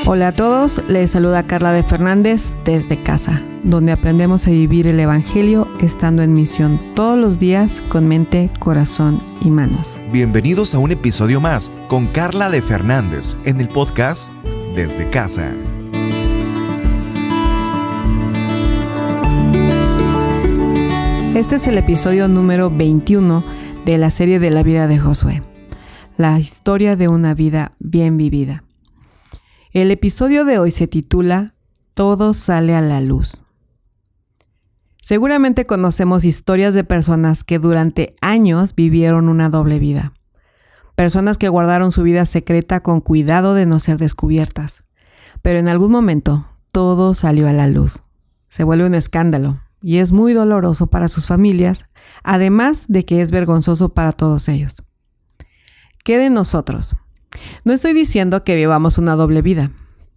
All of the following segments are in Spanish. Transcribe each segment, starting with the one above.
Hola a todos, les saluda Carla de Fernández desde casa, donde aprendemos a vivir el Evangelio estando en misión todos los días con mente, corazón y manos. Bienvenidos a un episodio más con Carla de Fernández en el podcast Desde Casa. Este es el episodio número 21 de la serie de la vida de Josué, la historia de una vida bien vivida. El episodio de hoy se titula Todo sale a la luz. Seguramente conocemos historias de personas que durante años vivieron una doble vida. Personas que guardaron su vida secreta con cuidado de no ser descubiertas. Pero en algún momento todo salió a la luz. Se vuelve un escándalo y es muy doloroso para sus familias, además de que es vergonzoso para todos ellos. ¿Qué de nosotros? No estoy diciendo que vivamos una doble vida,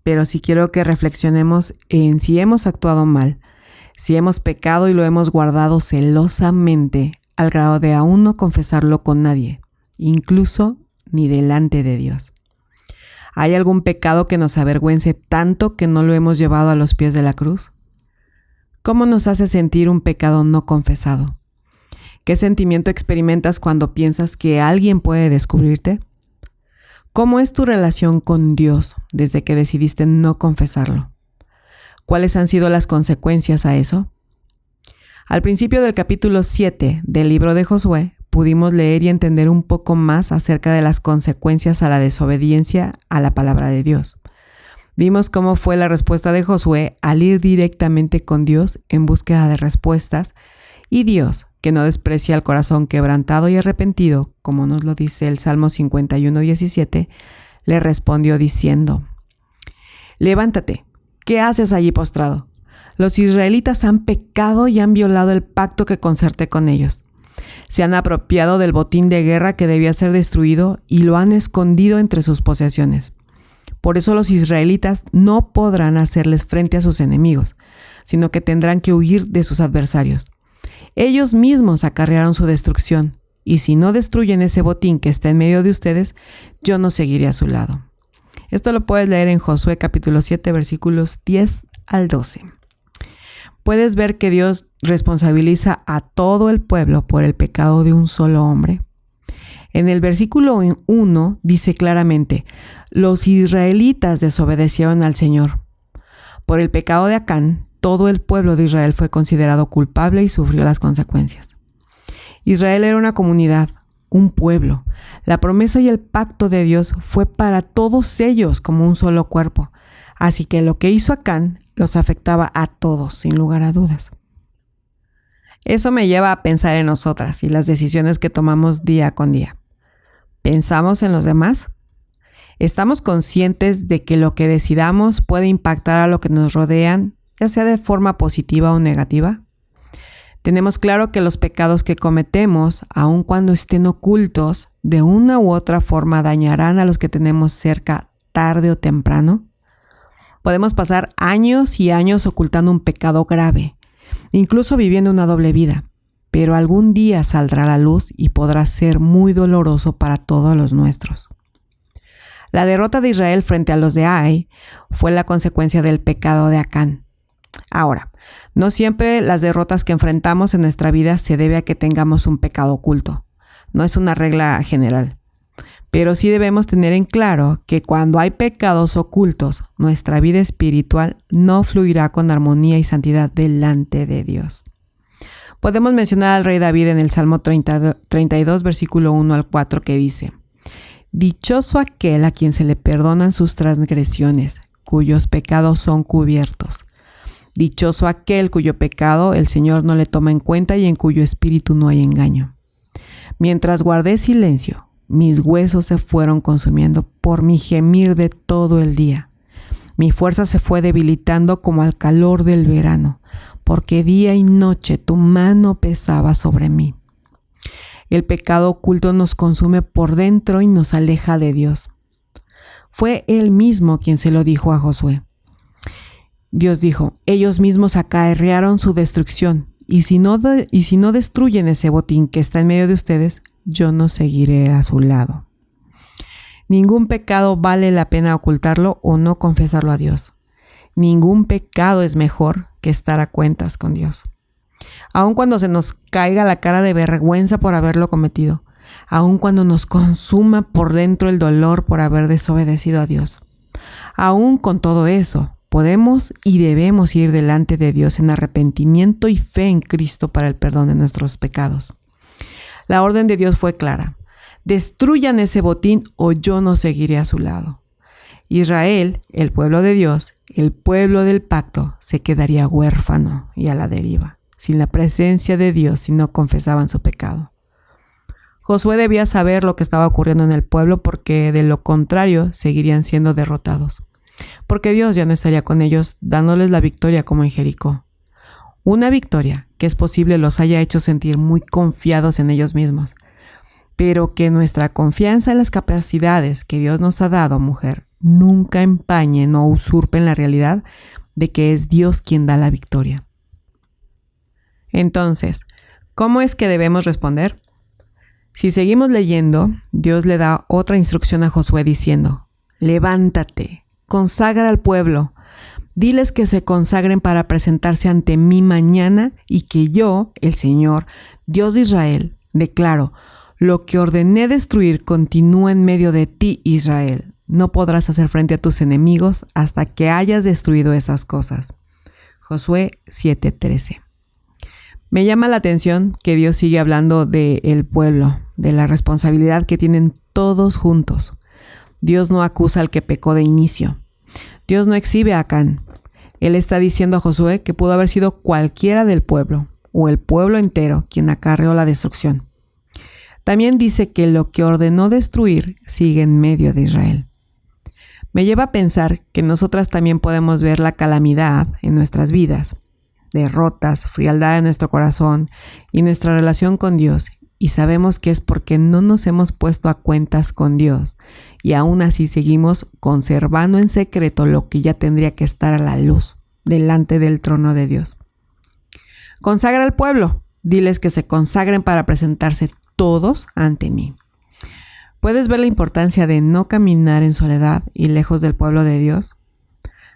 pero sí quiero que reflexionemos en si hemos actuado mal, si hemos pecado y lo hemos guardado celosamente al grado de aún no confesarlo con nadie, incluso ni delante de Dios. ¿Hay algún pecado que nos avergüence tanto que no lo hemos llevado a los pies de la cruz? ¿Cómo nos hace sentir un pecado no confesado? ¿Qué sentimiento experimentas cuando piensas que alguien puede descubrirte? ¿Cómo es tu relación con Dios desde que decidiste no confesarlo? ¿Cuáles han sido las consecuencias a eso? Al principio del capítulo 7 del libro de Josué, pudimos leer y entender un poco más acerca de las consecuencias a la desobediencia a la palabra de Dios. Vimos cómo fue la respuesta de Josué al ir directamente con Dios en búsqueda de respuestas, y Dios, que no desprecia el corazón quebrantado y arrepentido, como nos lo dice el Salmo 51:17, le respondió diciendo: «Levántate, ¿qué haces allí postrado? Los israelitas han pecado y han violado el pacto que concerté con ellos. Se han apropiado del botín de guerra que debía ser destruido y lo han escondido entre sus posesiones. Por eso los israelitas no podrán hacerles frente a sus enemigos, sino que tendrán que huir de sus adversarios. Ellos mismos acarrearon su destrucción, y si no destruyen ese botín que está en medio de ustedes, yo no seguiré a su lado». Esto lo puedes leer en Josué capítulo 7, versículos 10 al 12. ¿Puedes ver que Dios responsabiliza a todo el pueblo por el pecado de un solo hombre? En el versículo 1 dice claramente: «Los israelitas desobedecieron al Señor. Por el pecado de Acán, todo el pueblo de Israel fue considerado culpable y sufrió las consecuencias». Israel era una comunidad, un pueblo. La promesa y el pacto de Dios fue para todos ellos como un solo cuerpo. Así que lo que hizo Acán los afectaba a todos, sin lugar a dudas. Eso me lleva a pensar en nosotras y las decisiones que tomamos día con día. ¿Pensamos en los demás? ¿Estamos conscientes de que lo que decidamos puede impactar a lo que nos rodean, ya sea de forma positiva o negativa? Tenemos claro que los pecados que cometemos, aun cuando estén ocultos, de una u otra forma dañarán a los que tenemos cerca tarde o temprano. Podemos pasar años y años ocultando un pecado grave, incluso viviendo una doble vida, pero algún día saldrá a la luz y podrá ser muy doloroso para todos los nuestros. La derrota de Israel frente a los de Ai fue la consecuencia del pecado de Acán. Ahora, no siempre las derrotas que enfrentamos en nuestra vida se debe a que tengamos un pecado oculto. No es una regla general. Pero sí debemos tener en claro que cuando hay pecados ocultos, nuestra vida espiritual no fluirá con armonía y santidad delante de Dios. Podemos mencionar al rey David en el Salmo 32, versículo 1 al 4, que dice: «Dichoso aquel a quien se le perdonan sus transgresiones, cuyos pecados son cubiertos. Dichoso aquel cuyo pecado el Señor no le toma en cuenta y en cuyo espíritu no hay engaño. Mientras guardé silencio, mis huesos se fueron consumiendo por mi gemir de todo el día. Mi fuerza se fue debilitando como al calor del verano, porque día y noche tu mano pesaba sobre mí». El pecado oculto nos consume por dentro y nos aleja de Dios. Fue Él mismo quien se lo dijo a Josué. Dios dijo: «Ellos mismos acarrearon su destrucción, y si no destruyen ese botín que está en medio de ustedes, yo no seguiré a su lado». Ningún pecado vale la pena ocultarlo o no confesarlo a Dios. Ningún pecado es mejor que estar a cuentas con Dios. Aun cuando se nos caiga la cara de vergüenza por haberlo cometido, aun cuando nos consuma por dentro el dolor por haber desobedecido a Dios. Aun con todo eso, podemos y debemos ir delante de Dios en arrepentimiento y fe en Cristo para el perdón de nuestros pecados. La orden de Dios fue clara: destruyan ese botín o yo no seguiré a su lado. Israel, el pueblo de Dios, el pueblo del pacto, se quedaría huérfano y a la deriva, sin la presencia de Dios si no confesaban su pecado. Josué debía saber lo que estaba ocurriendo en el pueblo porque de lo contrario seguirían siendo derrotados, porque Dios ya no estaría con ellos dándoles la victoria como en Jericó. Una victoria que es posible los haya hecho sentir muy confiados en ellos mismos, pero que nuestra confianza en las capacidades que Dios nos ha dado, mujer, nunca empañen o usurpen la realidad de que es Dios quien da la victoria. Entonces, ¿cómo es que debemos responder? Si seguimos leyendo, Dios le da otra instrucción a Josué diciendo: levántate, consagra al pueblo, diles que se consagren para presentarse ante mí mañana y que yo, el Señor, Dios de Israel, declaro: lo que ordené destruir continúa en medio de ti, Israel. No podrás hacer frente a tus enemigos hasta que hayas destruido esas cosas. Josué 7:13. Me llama la atención que Dios sigue hablando del pueblo, de la responsabilidad que tienen todos juntos. Dios no acusa al que pecó de inicio. Dios no exhibe a Acán. Él está diciendo a Josué que pudo haber sido cualquiera del pueblo, o el pueblo entero, quien acarreó la destrucción. También dice que lo que ordenó destruir sigue en medio de Israel. Me lleva a pensar que nosotras también podemos ver la calamidad en nuestras vidas, derrotas, frialdad en nuestro corazón y nuestra relación con Dios, y sabemos que es porque no nos hemos puesto a cuentas con Dios y aún así seguimos conservando en secreto lo que ya tendría que estar a la luz, delante del trono de Dios. Consagra al pueblo, diles que se consagren para presentarse todos ante mí. ¿Puedes ver la importancia de no caminar en soledad y lejos del pueblo de Dios?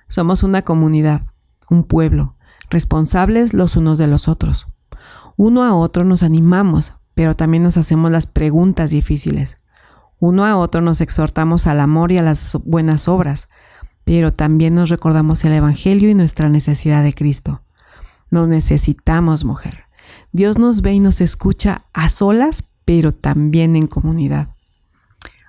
Somos una comunidad, un pueblo, responsables los unos de los otros. Uno a otro nos animamos, pero también nos hacemos las preguntas difíciles. Uno a otro nos exhortamos al amor y a las buenas obras, pero también nos recordamos el Evangelio y nuestra necesidad de Cristo. Nos necesitamos, mujer. Dios nos ve y nos escucha a solas, pero también en comunidad.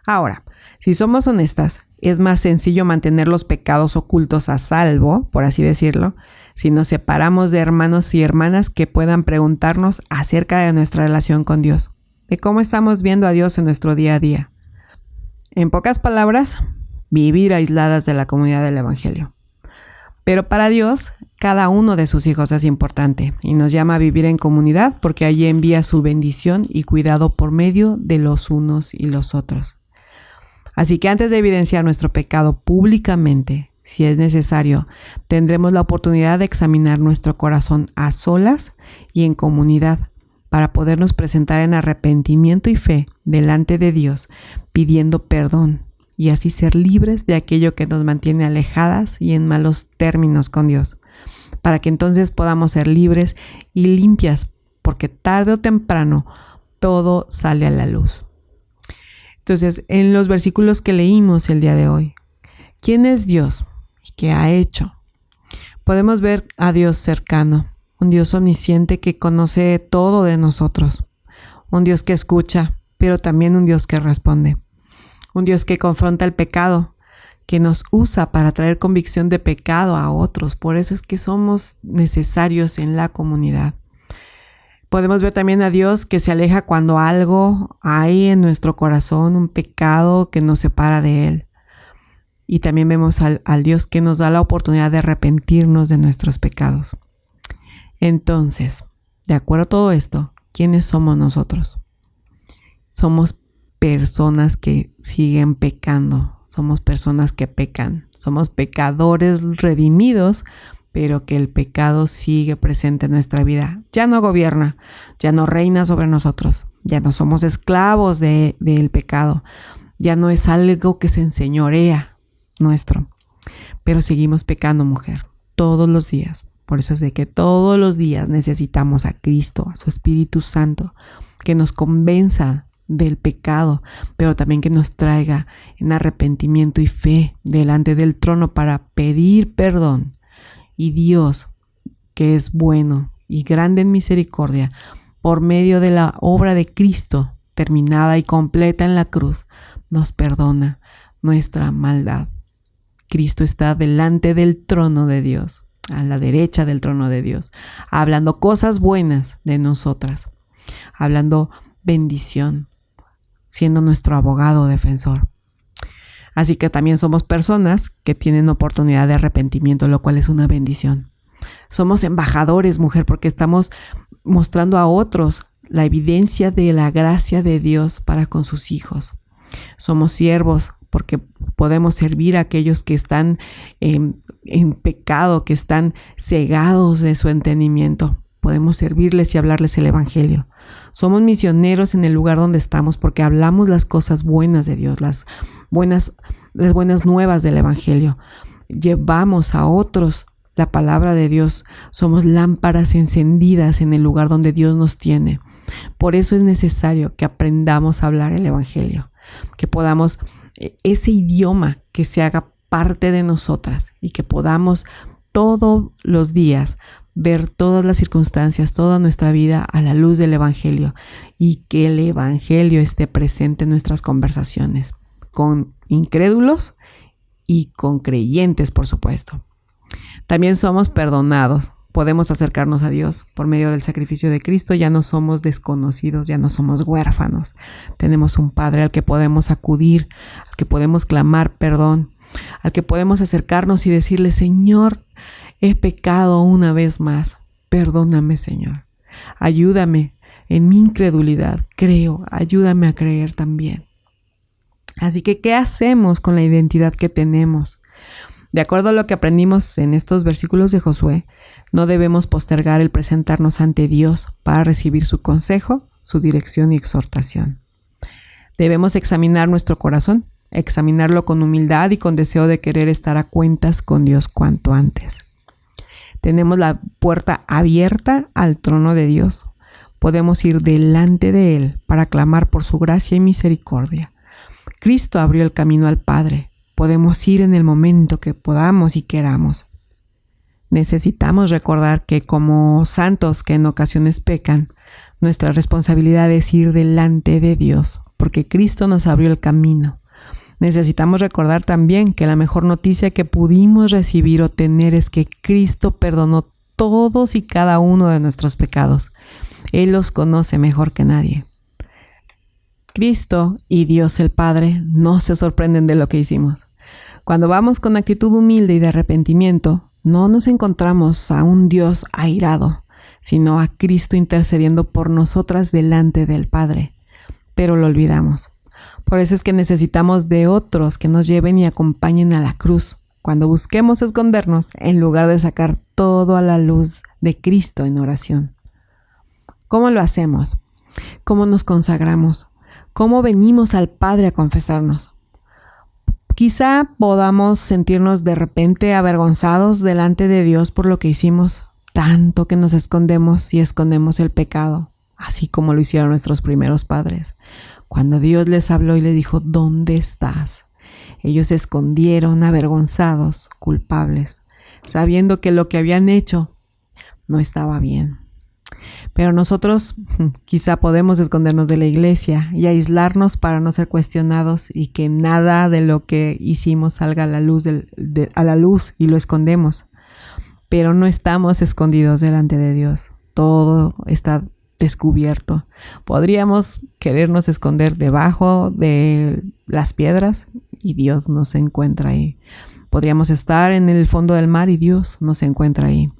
Ahora, si somos honestas, es más sencillo mantener los pecados ocultos a salvo, por así decirlo, si nos separamos de hermanos y hermanas que puedan preguntarnos acerca de nuestra relación con Dios, de cómo estamos viendo a Dios en nuestro día a día. En pocas palabras, vivir aisladas de la comunidad del Evangelio. Pero para Dios, cada uno de sus hijos es importante y nos llama a vivir en comunidad porque allí envía su bendición y cuidado por medio de los unos y los otros. Así que antes de evidenciar nuestro pecado públicamente, si es necesario, tendremos la oportunidad de examinar nuestro corazón a solas y en comunidad para podernos presentar en arrepentimiento y fe delante de Dios, pidiendo perdón y así ser libres de aquello que nos mantiene alejadas y en malos términos con Dios, para que entonces podamos ser libres y limpias, porque tarde o temprano todo sale a la luz. Entonces, en los versículos que leímos el día de hoy, ¿quién es Dios y qué ha hecho? Podemos ver a Dios cercano, un Dios omnisciente que conoce todo de nosotros, un Dios que escucha, pero también un Dios que responde, un Dios que confronta el pecado, que nos usa para traer convicción de pecado a otros. Por eso es que somos necesarios en la comunidad. Podemos ver también a Dios que se aleja cuando algo hay en nuestro corazón, un pecado que nos separa de Él. Y también vemos al Dios que nos da la oportunidad de arrepentirnos de nuestros pecados. Entonces, de acuerdo a todo esto, ¿quiénes somos nosotros? Somos personas que siguen pecando, somos personas que pecan, somos pecadores redimidos, pero que el pecado sigue presente en nuestra vida. Ya no gobierna, ya no reina sobre nosotros, ya no somos esclavos del pecado, Ya no es algo que se enseñorea nuestro. Pero seguimos pecando, mujer, todos los días. Por eso es de que todos los días necesitamos a Cristo, a su Espíritu Santo, que nos convenza del pecado, pero también que nos traiga en arrepentimiento y fe delante del trono para pedir perdón. Y Dios, que es bueno y grande en misericordia, por medio de la obra de Cristo, terminada y completa en la cruz, nos perdona nuestra maldad. Cristo está delante del trono de Dios, a la derecha del trono de Dios, hablando cosas buenas de nosotras, hablando bendición, siendo nuestro abogado defensor. Así que también somos personas que tienen oportunidad de arrepentimiento, lo cual es una bendición. Somos embajadores, mujer, porque estamos mostrando a otros la evidencia de la gracia de Dios para con sus hijos. Somos siervos porque podemos servir a aquellos que están en pecado, que están cegados de su entendimiento. Podemos servirles y hablarles el evangelio. Somos misioneros en el lugar donde estamos porque hablamos las cosas buenas de Dios, las buenas nuevas del evangelio. Llevamos a otros la palabra de Dios. Somos lámparas encendidas en el lugar donde Dios nos tiene. Por eso es necesario que aprendamos a hablar el evangelio, que podamos ese idioma que se haga parte de nosotras y que podamos todos los días ver todas las circunstancias, toda nuestra vida a la luz del evangelio, y que el evangelio esté presente en nuestras conversaciones con incrédulos y con creyentes, por supuesto. También somos perdonados. Podemos acercarnos a Dios por medio del sacrificio de Cristo. Ya no somos desconocidos, ya no somos huérfanos. Tenemos un Padre al que podemos acudir, al que podemos clamar perdón, al que podemos acercarnos y decirle: Señor, he pecado una vez más. Perdóname, Señor. Ayúdame en mi incredulidad. Creo, ayúdame a creer también. Así que, ¿qué hacemos con la identidad que tenemos? De acuerdo a lo que aprendimos en estos versículos de Josué, no debemos postergar el presentarnos ante Dios para recibir su consejo, su dirección y exhortación. Debemos examinar nuestro corazón, examinarlo con humildad y con deseo de querer estar a cuentas con Dios cuanto antes. Tenemos la puerta abierta al trono de Dios. Podemos ir delante de Él para clamar por su gracia y misericordia. Cristo abrió el camino al Padre. Podemos ir en el momento que podamos y queramos. Necesitamos recordar que como santos que en ocasiones pecan, nuestra responsabilidad es ir delante de Dios, porque Cristo nos abrió el camino. Necesitamos recordar también que la mejor noticia que pudimos recibir o tener es que Cristo perdonó todos y cada uno de nuestros pecados. Él los conoce mejor que nadie. Cristo y Dios el Padre no se sorprenden de lo que hicimos. Cuando vamos con actitud humilde y de arrepentimiento, no nos encontramos a un Dios airado, sino a Cristo intercediendo por nosotras delante del Padre. Pero lo olvidamos. Por eso es que necesitamos de otros que nos lleven y acompañen a la cruz, cuando busquemos escondernos, en lugar de sacar todo a la luz de Cristo en oración. ¿Cómo lo hacemos? ¿Cómo nos consagramos? ¿Cómo venimos al Padre a confesarnos? Quizá podamos sentirnos de repente avergonzados delante de Dios por lo que hicimos, tanto que nos escondemos y escondemos el pecado, así como lo hicieron nuestros primeros padres. Cuando Dios les habló y les dijo: ¿dónde estás? Ellos se escondieron avergonzados, culpables, sabiendo que lo que habían hecho no estaba bien. Pero nosotros quizá podemos escondernos de la iglesia y aislarnos para no ser cuestionados y que nada de lo que hicimos salga a la luz y lo escondemos. Pero no estamos escondidos delante de Dios. Todo está descubierto. Podríamos querernos esconder debajo de las piedras y Dios nos encuentra ahí. Podríamos estar en el fondo del mar y Dios nos encuentra ahí.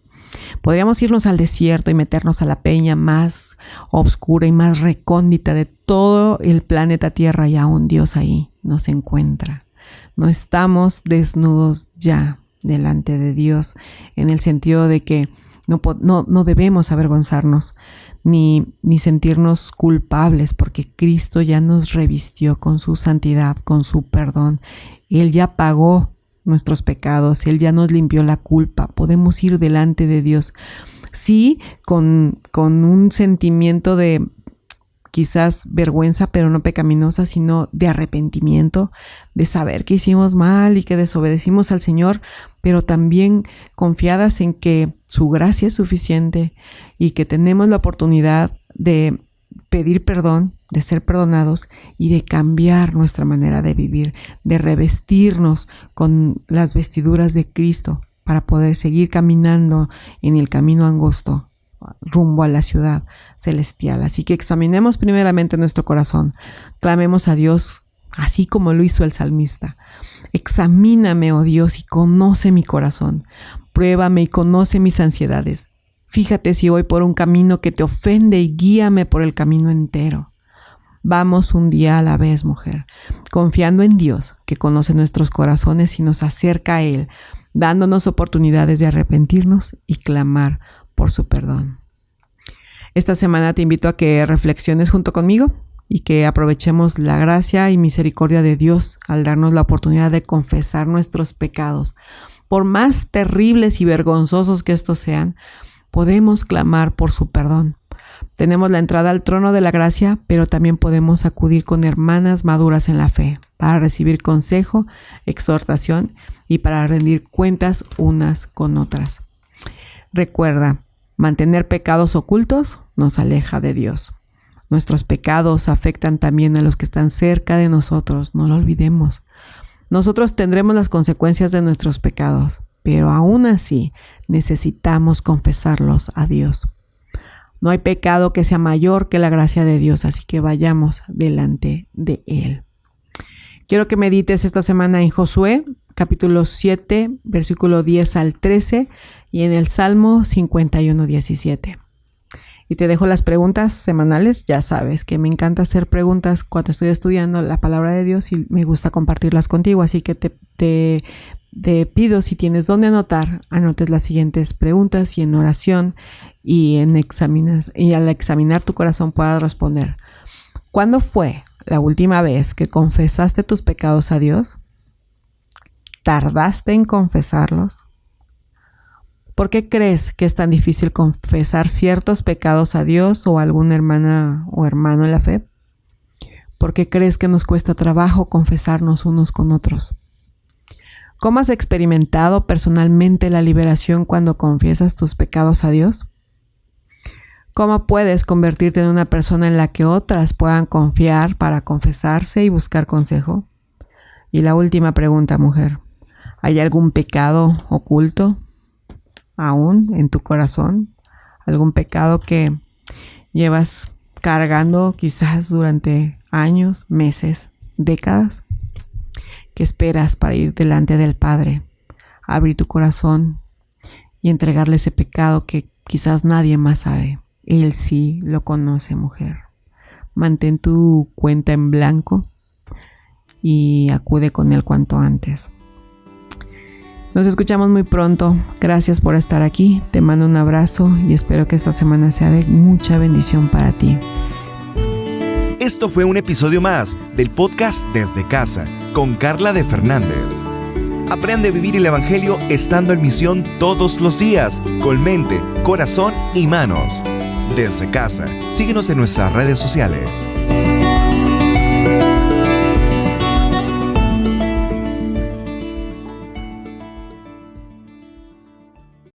Podríamos irnos al desierto y meternos a la peña más oscura y más recóndita de todo el planeta Tierra y aún Dios ahí nos encuentra. No estamos desnudos ya delante de Dios, en el sentido de que No debemos avergonzarnos ni sentirnos culpables, porque Cristo ya nos revistió con su santidad, con su perdón. Él ya pagó nuestros pecados, Él ya nos limpió la culpa. Podemos ir delante de Dios, sí, con un sentimiento de quizás vergüenza, pero no pecaminosa, sino de arrepentimiento, de saber que hicimos mal y que desobedecimos al Señor, pero también confiadas en que su gracia es suficiente y que tenemos la oportunidad de pedir perdón, de ser perdonados y de cambiar nuestra manera de vivir, de revestirnos con las vestiduras de Cristo para poder seguir caminando en el camino angosto rumbo a la ciudad celestial. Así que examinemos primeramente nuestro corazón, clamemos a Dios así como lo hizo el salmista. Examíname, oh Dios, y conoce mi corazón, pruébame y conoce mis ansiedades. Fíjate si voy por un camino que te ofende y guíame por el camino entero. Vamos un día a la vez, mujer, confiando en Dios, que conoce nuestros corazones y nos acerca a Él, dándonos oportunidades de arrepentirnos y clamar por su perdón. Esta semana te invito a que reflexiones junto conmigo y que aprovechemos la gracia y misericordia de Dios al darnos la oportunidad de confesar nuestros pecados. Por más terribles y vergonzosos que estos sean, podemos clamar por su perdón. Tenemos la entrada al trono de la gracia, pero también podemos acudir con hermanas maduras en la fe para recibir consejo, exhortación y para rendir cuentas unas con otras. Recuerda, mantener pecados ocultos nos aleja de Dios. Nuestros pecados afectan también a los que están cerca de nosotros, no lo olvidemos. Nosotros tendremos las consecuencias de nuestros pecados, pero aún así necesitamos confesarlos a Dios. No hay pecado que sea mayor que la gracia de Dios, así que vayamos delante de Él. Quiero que medites esta semana en Josué, capítulo 7, versículo 10 al 13, y en el Salmo 51, 17. Y te dejo las preguntas semanales. Ya sabes que me encanta hacer preguntas cuando estoy estudiando la palabra de Dios y me gusta compartirlas contigo, así que te pido, si tienes dónde anotar, anotes las siguientes preguntas y en oración y al examinar tu corazón puedas responder. ¿Cuándo fue la última vez que confesaste tus pecados a Dios? ¿Tardaste en confesarlos? ¿Por qué crees que es tan difícil confesar ciertos pecados a Dios o a alguna hermana o hermano en la fe? ¿Por qué crees que nos cuesta trabajo confesarnos unos con otros? ¿Cómo has experimentado personalmente la liberación cuando confiesas tus pecados a Dios? ¿Cómo puedes convertirte en una persona en la que otras puedan confiar para confesarse y buscar consejo? Y la última pregunta, mujer. ¿Hay algún pecado oculto aún en tu corazón? ¿Algún pecado que llevas cargando quizás durante años, meses, décadas? ¿Qué esperas para ir delante del Padre, abrir tu corazón y entregarle ese pecado que quizás nadie más sabe? Él sí lo conoce, mujer. Mantén tu cuenta en blanco y acude con Él cuanto antes. Nos escuchamos muy pronto. Gracias por estar aquí. Te mando un abrazo y espero que esta semana sea de mucha bendición para ti. Esto fue un episodio más del podcast Desde Casa con Carla de Fernández. Aprende a vivir el Evangelio estando en misión todos los días, con mente, corazón y manos. Desde Casa, síguenos en nuestras redes sociales.